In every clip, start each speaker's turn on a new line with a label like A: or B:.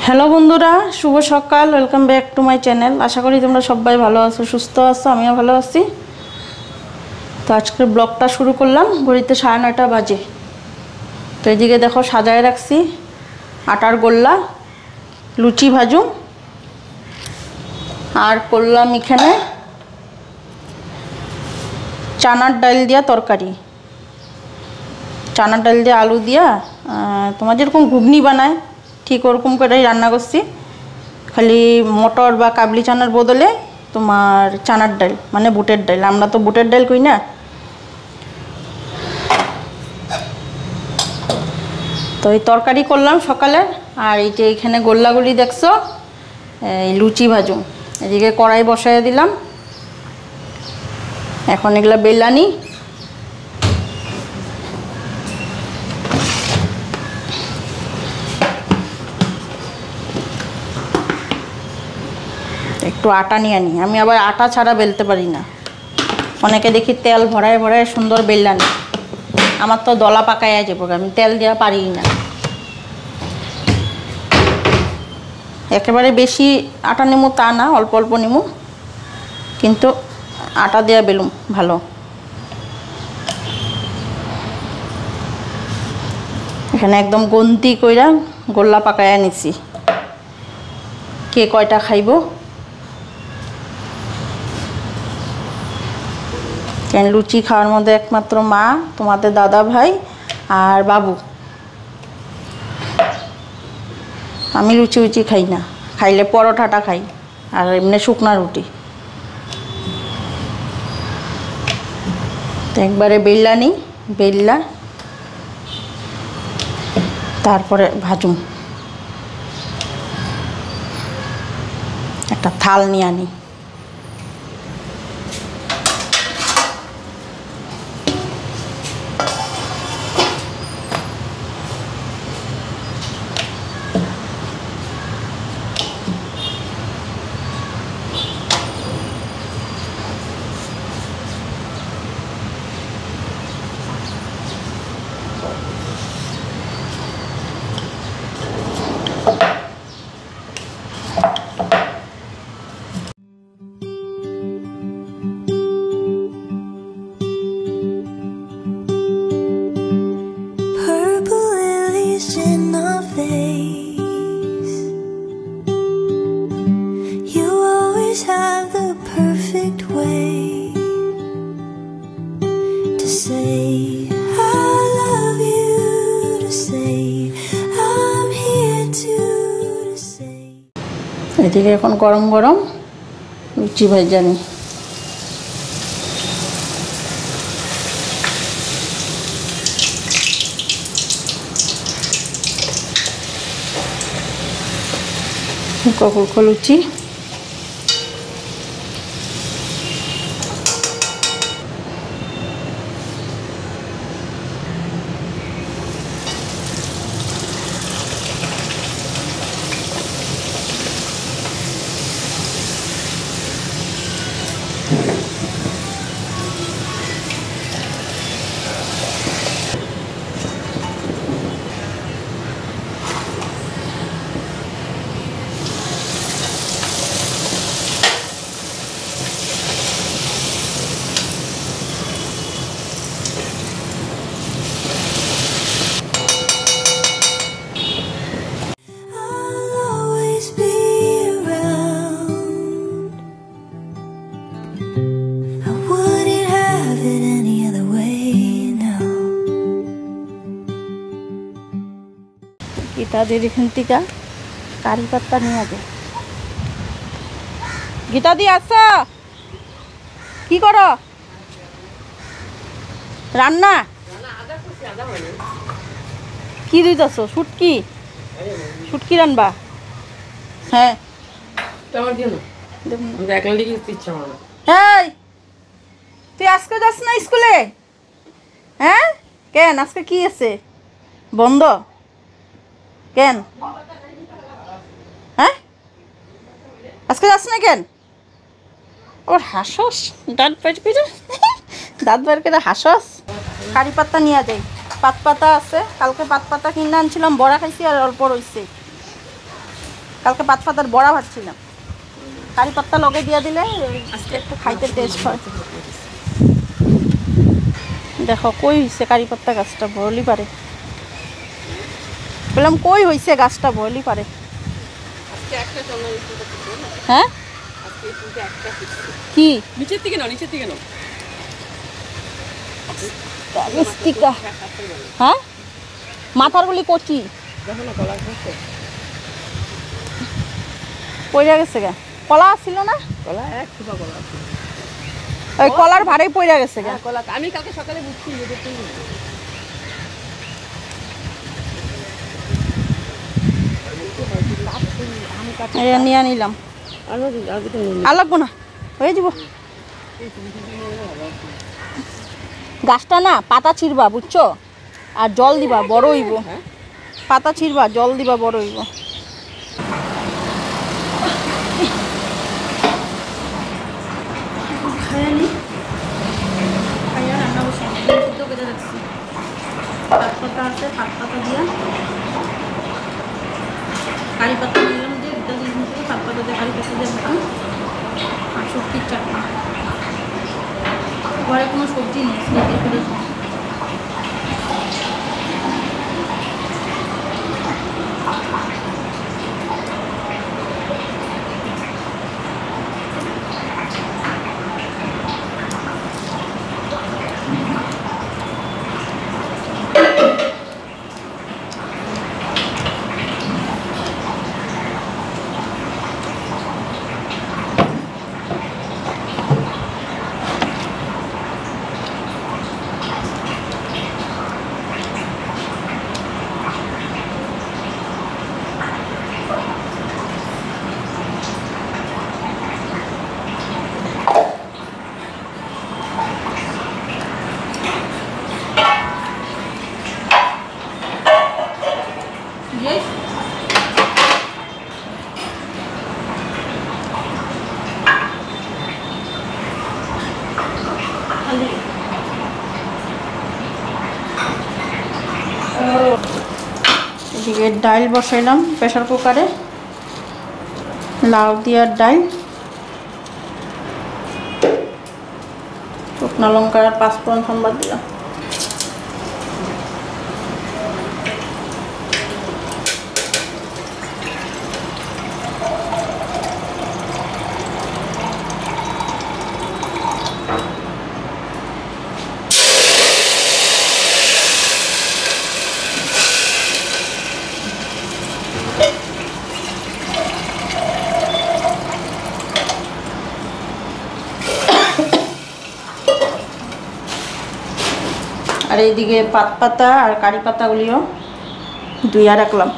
A: Hello বন্ধুরা, শুভ সকাল। Welcome back to my channel. আশা করি তোমরা সবাই ভালো আছো, সুস্থ আছো, আমিও ভালো আছি। তো আজকের ব্লগটা শুরু করলাম। ঘড়িতে 9:30 বাজে। তো এদিকে দেখো সাজায় রাখছি আটার গোল্লা, লুচি ভাজুম, আর করলাম এখানে চানার ডাল দিয়া তরকারি। চানার ডাল দিয়ে আলু দিয়া তোমার যেরকম ঘুগনি বানায় ঠিক ওরকম করেই রান্না করছি। খালি মটর বা কাবলি চানার বদলে তোমার চানার ডাল মানে বুটের ডাল, আমরা তো বুটের ডাল কই না। তো এই তরকারি করলাম সকালে। আর এই যে এখানে গোল্লাগুলি দেখছো, এই লুচি ভাজুম। এদিকে কড়াই বসাই দিলাম, এখন এগুলা বেলানি। একটু আটা নিয়ে আনি, আমি আবার আটা ছাড়া বেলতে পারি না। অনেকে দেখি তেল ভরায় ভরায় সুন্দর বেললানি, আমার তো দলা পাকাইয়া যাবো, আমি তেল দেওয়া পারি না। একেবারে বেশি আটা নিমু তা না, অল্প অল্প নিমু, কিন্তু আটা দেওয়া বেলুম ভালো। এখানে একদম গন্তি কইরা গোল্লা পাকাইয়া নিছি। কে কয়টা খাইব? কেন লুচি খাওয়ার মধ্যে একমাত্র মা, তোমাদের দাদা ভাই আর বাবু। আমি লুচি উচি খাই না, খাইলে পরোটাটা খাই আর এমনি শুকনা রুটি। তো একবারে বেল্লানি, বেল্লা তারপরে ভাজুম। একটা থাল নিয়ে আনি। এদিকে এখন গরম গরম লুচি ভাজানি। ফুলকো লুচি। গীতাদের এখান থেকে কারি পাত্তা নিয়ে যাবে। গীতা দি আসো, কি করো? রান্না কি দিতেছ? শুটকি? শুটকি রান্না? হ্যাঁ, তুই আজকে যাস না স্কুলে? হ্যাঁ, কেন আজকে কি আছে? বন্ধ কেন? হ্যাঁ, আজকে যাস না কেন? ওর হাসস, দাঁত বের করে হাসস। কারি পাত্তা নিয়ে যাই। পাত পাতা আছে, কালকে পাত পাতা কিনে আনছিলাম, বড়া খাইছি আর অল্প রয়েছে। কালকে পাত পাতার বড়া ভাজছিলাম, কারি পাত্তা লগে দিয়ে দিলে আজকে একটু খাইতে টেস্ট হয়। দেখো কই হয়েছে কারি পাত্তা গাছটা, বরলি পারে। বললাম কই হয়েছে গাছটা, বরলি পারে। হ্যাঁ কি
B: নিচের থেকে নাও, নিচের থেকে নাও।
A: মিষ্টিকা, হ্যাঁ মাথার গুলি কচি পইরা গেছে গা। কলা ছিল না,
B: কলা এক থোপা কলা আছে।
A: ওই কলার ভাড়াই পইরা গেছে গা।
B: কলা আমি কালকে সকালে বুঝছি যে তুই
A: নিয়ে নিলাম, আর লাগবো না, হয়ে যাব। গাছটা না পাতা ছিড়বা বুঝছো, আর জল দিবা, বড় হইব। পাতা ছিড়বা, জল দিবা, বড় হইব। পাত পাতা আছে, পাত পাতা দিয়া কারি পাতা নিলাম, যে দুটা জিনিস থেকে পাত পাতা দিয়ে কারি পাতা দিয়ে দিতাম। আর সবজির চাটনি, ঘরে কোনো সবজি নেই, স্লেটে করে এদিকে ডাল বসাইলাম প্রেসার কুকারে, লাউ দিয়ার ডাল, শুকনো লঙ্কা আর 5 ফোড়ন সম্বাদ দিলাম। আর এইদিকে পাত পাতা আর কারি পাতাগুলিও ধুইয়া রাখলাম,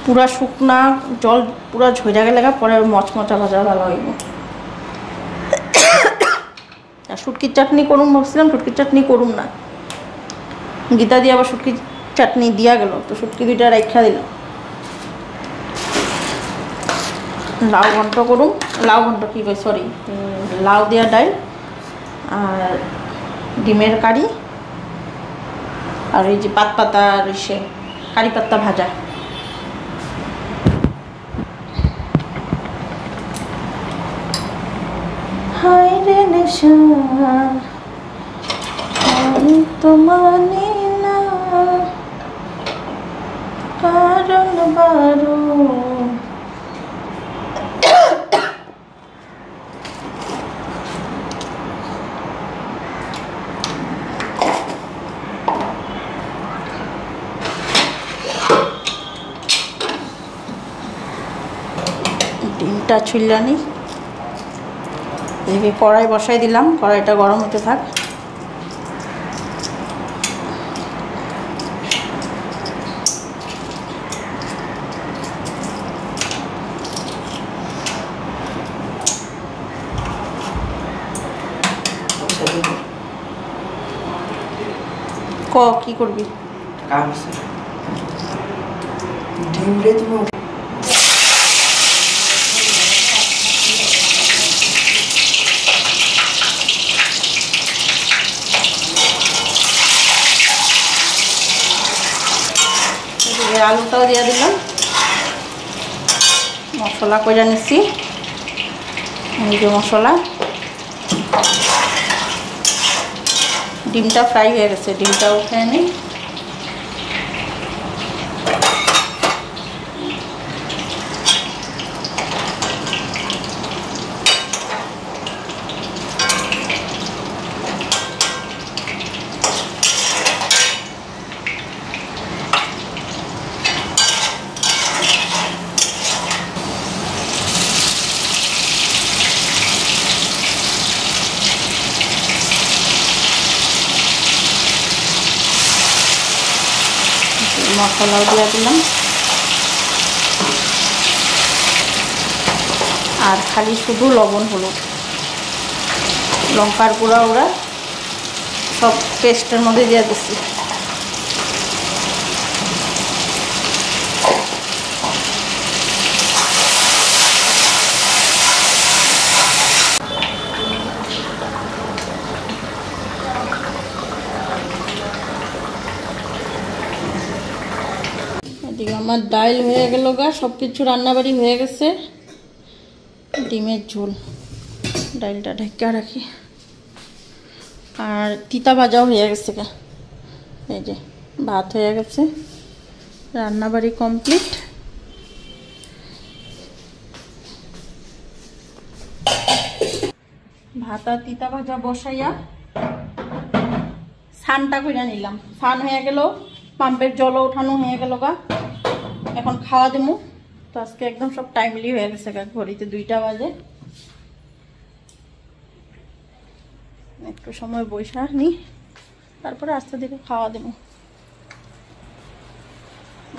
A: পুরা শুকনা জল পুরা ঝইরা গেলে পরে মচমচা ভাজা ভালো হইব। আর শুটকির চাটনি করুম ভাবছিলাম, শুটকির চাটনি করুম না, গীতা দিয়ে আবার শুটকির চাটনি দিয়া গেল, তো শুটকি দুইটা রাখা দিলাম। লাউ ঘন্ট করুম, লাউ ঘন্ট কি কই সরি, লাউ দিয়া ডাল আর ডিমের কারি, আর এই যে পাত পাতা আর সে কারি পাত্তা ভাজা। হায় রে নেশা আমি তো মানি না, কারণ বারো ডিমটা ছুললানি। এদিকে কড়াই বসাই দিলাম, কড়াইটা গরম হতে থাক। ক কি করবি?
B: কাম আছে ডিম রে তুমি
A: আলুটাও দিয়ে দিলাম, মশলা করে নিচ্ছি, এই যে মশলা। ডিমটা ফ্রাই হয়ে গেছে, ডিমটা উঠে নিই। মশলাও দিয়ে দিলাম, আর খালি শুধু লবণ হলুদ, লঙ্কার গুঁড়া ওরা সব পেস্টের মধ্যে দিয়ে দিচ্ছি। এদিকে আমার ডাল হয়ে গেল গা, সব কিছু রান্নাবাড়ি হয়ে গেছে। ডিমের ঝোল, ডালটা ঢেকে রাখি। আর তিতা ভাজাও হয়ে গেছে গা, এই যে ভাত হয়ে গেছে, রান্নাবাড়ি কমপ্লিট। ভাত আর তিতা ভাজা বসাইয়া স্নানটা করে নিলাম। স্নান হয়ে গেল, পাম্পের জলও ওঠানো হয়ে গেল গা। এখন খাওয়া দেবো। তো আজকে একদম সব টাইমলি হয়ে গেছে গা, ঘড়িতে 2টা বাজে। একটু সময় বৈশা নি, তারপরে আস্তে ধীরে খাওয়া দেবো।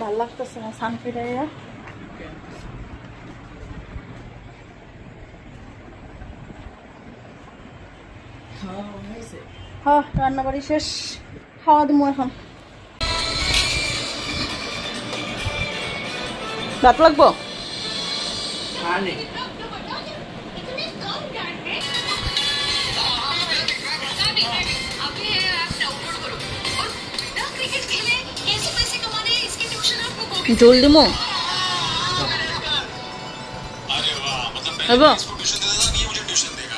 A: ভাল লাগতেছে না স্নান করে। হ্যাঁ, রান্নাবাড়ি শেষ, খাওয়া দেবো এখন। রাত লাগবো? জল দিমো?